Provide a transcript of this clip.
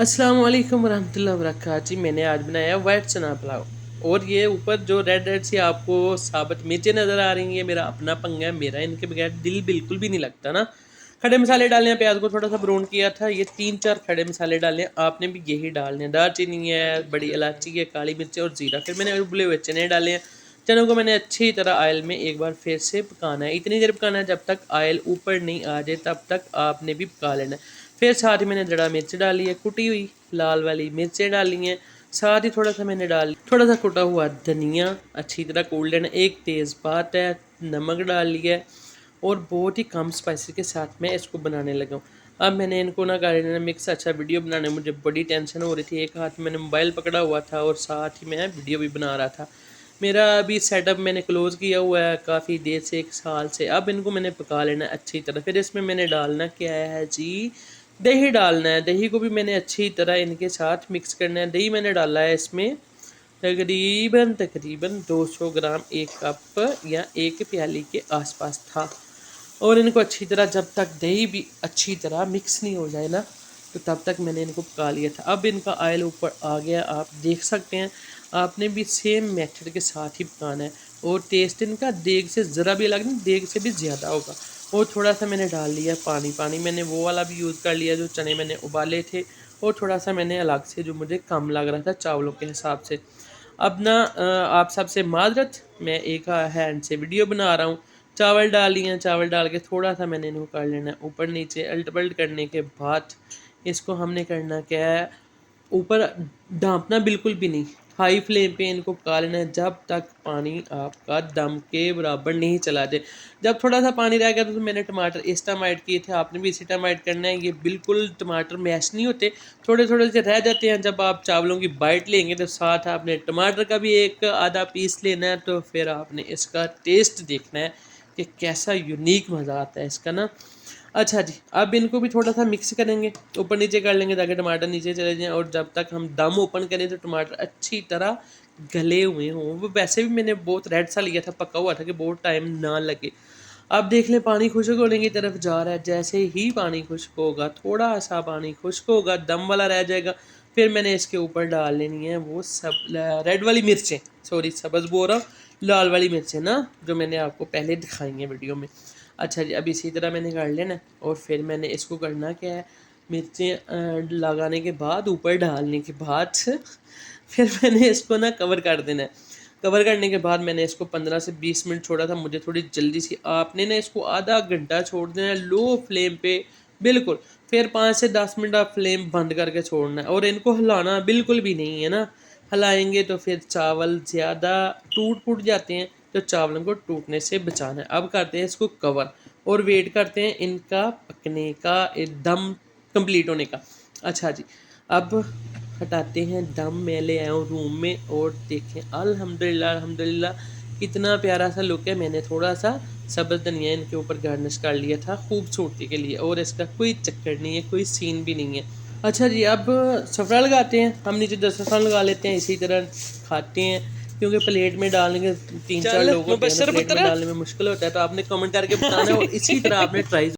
अस्सलाम वालेकुम रहमतुल्लाहि वबरकातुहू जी। मैंने आज बनाया वाइट चना पुलाव। और ये ऊपर जो रेड रेड सी आपको साबुत मिर्चें नज़र आ रही हैं, मेरा अपना पंगा है। मेरा इनके बगैर दिल बिल्कुल भी नहीं लगता ना। खड़े मसाले डालने हैं, प्याज को थोड़ा सा ब्राउन किया था। ये 3-4 खड़े मसाले डाले हैं, आपने भी यही डालने हैं। दालचीनी है, बड़ी इलायची है, काली मिर्च और ज़ीरा। फिर मैंने उबले हुए चने डाले हैं। चनों को मैंने अच्छी तरह ऑयल में एक बार फिर से पकाना है। इतनी देर पकाना है जब तक ऑयल ऊपर नहीं आ जाए, तब तक आपने भी पका लेना है। फिर साथ ही मैंने जड़ा मिर्च डाली है, कुटी हुई लाल वाली मिर्चें डाली हैं। साथ ही थोड़ा सा मैंने थोड़ा सा कुटा हुआ धनिया अच्छी तरह कूट लेना। एक तेज़पात है, नमक डाल लिया है और बहुत ही कम स्पाइसी के साथ मैं इसको बनाने लगा हूँ। अब मैंने इनको ना कर लेना मिक्स। अच्छा, वीडियो बनाने में मुझे बड़ी टेंशन हो रही थी। एक हाथ में मैंने मोबाइल पकड़ा हुआ था और साथ ही मैं वीडियो भी बना रहा था। मेरा अभी सेटअप मैंने क्लोज़ किया हुआ है काफ़ी देर से, 1 साल से। अब इनको मैंने पका लेना है अच्छी तरह। फिर इसमें मैंने डालना क्या है जी, दही डालना है। दही को भी मैंने अच्छी तरह इनके साथ मिक्स करना है। दही मैंने डाला है इसमें तकरीबन तकरीबन 200 ग्राम, 1 कप या 1 प्याली के आसपास था। और इनको अच्छी तरह जब तक दही भी अच्छी तरह मिक्स नहीं हो जाए ना, तो तब तक मैंने इनको पका लिया था। अब इनका ऑयल ऊपर आ गया, आप देख सकते हैं। आपने भी सेम मेथड के साथ ही पकाना है। और टेस्ट इनका देग से ज़रा भी अलग नहीं, देग से भी ज़्यादा होगा। और थोड़ा सा मैंने डाल लिया पानी मैंने वो वाला भी यूज़ कर लिया जो चने मैंने उबाले थे। और थोड़ा सा मैंने अलग से जो मुझे कम लग रहा था चावलों के हिसाब से। अब ना आप सबसे माजरत, मैं एक हैंड से वीडियो बना रहा हूँ। चावल डाल लिए हैं, चावल डाल के थोड़ा सा मैंने इनको कर लेना है ऊपर नीचे। अल्ट पल्ट करने के बाद इसको हमने करना क्या है, ऊपर ढाँपना बिल्कुल भी नहीं। हाई फ्लेम पे इनको पका लेना है जब तक पानी आपका दम के बराबर नहीं चला जाए। जब थोड़ा सा पानी रह गया तो मैंने टमाटर इस टाइम ऐड किए थे, आपने भी इसी टाइम ऐड करना है। ये बिल्कुल टमाटर मैश नहीं होते, थोड़े थोड़े से रह जाते हैं। जब आप चावलों की बाइट लेंगे तो साथ आपने टमाटर का भी एक आधा पीस लेना है। तो फिर आपने इसका टेस्ट देखना है कि कैसा यूनिक मज़ा आता है इसका ना। अच्छा जी, अब इनको भी थोड़ा सा मिक्स करेंगे, ऊपर नीचे कर लेंगे ताकि टमाटर नीचे चले जाएँ। और जब तक हम दम ओपन करें तो टमाटर अच्छी तरह गले हुए हों। वो वैसे भी मैंने बहुत रेड सा लिया था, पका हुआ था कि बहुत टाइम ना लगे। अब देख लें पानी खुश्क होने की तरफ जा रहा है। जैसे ही पानी खुश्क होगा, थोड़ा सा पानी खुश्क होगा, दम वाला रह जाएगा, फिर मैंने इसके ऊपर डाल लेनी है वो सब रेड वाली मिर्चें, सॉरी सब्ज़ बोल रहा हूँ, लाल वाली मिर्चें ना, जो मैंने आपको पहले दिखाई हैं वीडियो में। अच्छा जी, अब इसी तरह मैंने कर लेना। और फिर मैंने इसको करना क्या है, मिर्चें लगाने के बाद, ऊपर डालने के बाद फिर मैंने इसको ना कवर कर देना है। कवर करने के बाद मैंने इसको 15 से 20 मिनट छोड़ा था, मुझे थोड़ी जल्दी सी। आपने ना इसको आधा घंटा छोड़ देना है लो फ्लेम पे बिल्कुल। फिर 5 से 10 मिनट आप फ्लेम बंद करके छोड़ना है। और इनको हिलाना बिल्कुल भी नहीं है ना, हिलाएंगे तो फिर चावल ज़्यादा टूट फूट जाते हैं, तो चावलों को टूटने से बचाना है। अब करते हैं इसको कवर और वेट करते हैं इनका पकने का, एकदम कंप्लीट होने का। अच्छा जी, अब हटाते हैं दम। मैं ले आया हूँ रूम में और देखें अल्हम्दुलिल्लाह अल्हम्दुलिल्लाह कितना प्यारा सा लुक है। मैंने थोड़ा सा सब्ज़ धनिया इनके ऊपर गार्निश कर लिया था खूबसूरती के लिए, और इसका कोई चक्कर नहीं है, कोई सीन भी नहीं है। अच्छा जी, अब सफ़रा लगाते हैं। हम नीचे दस्तरखान लगा लेते हैं, इसी तरह खाते हैं। क्योंकि प्लेट में डालने के 3-4 लोग होते हैं ना, प्लेट में डालने में मुश्किल होता है। तो आपने कमेंट करके बताना है और इसी तरह आपने ट्राई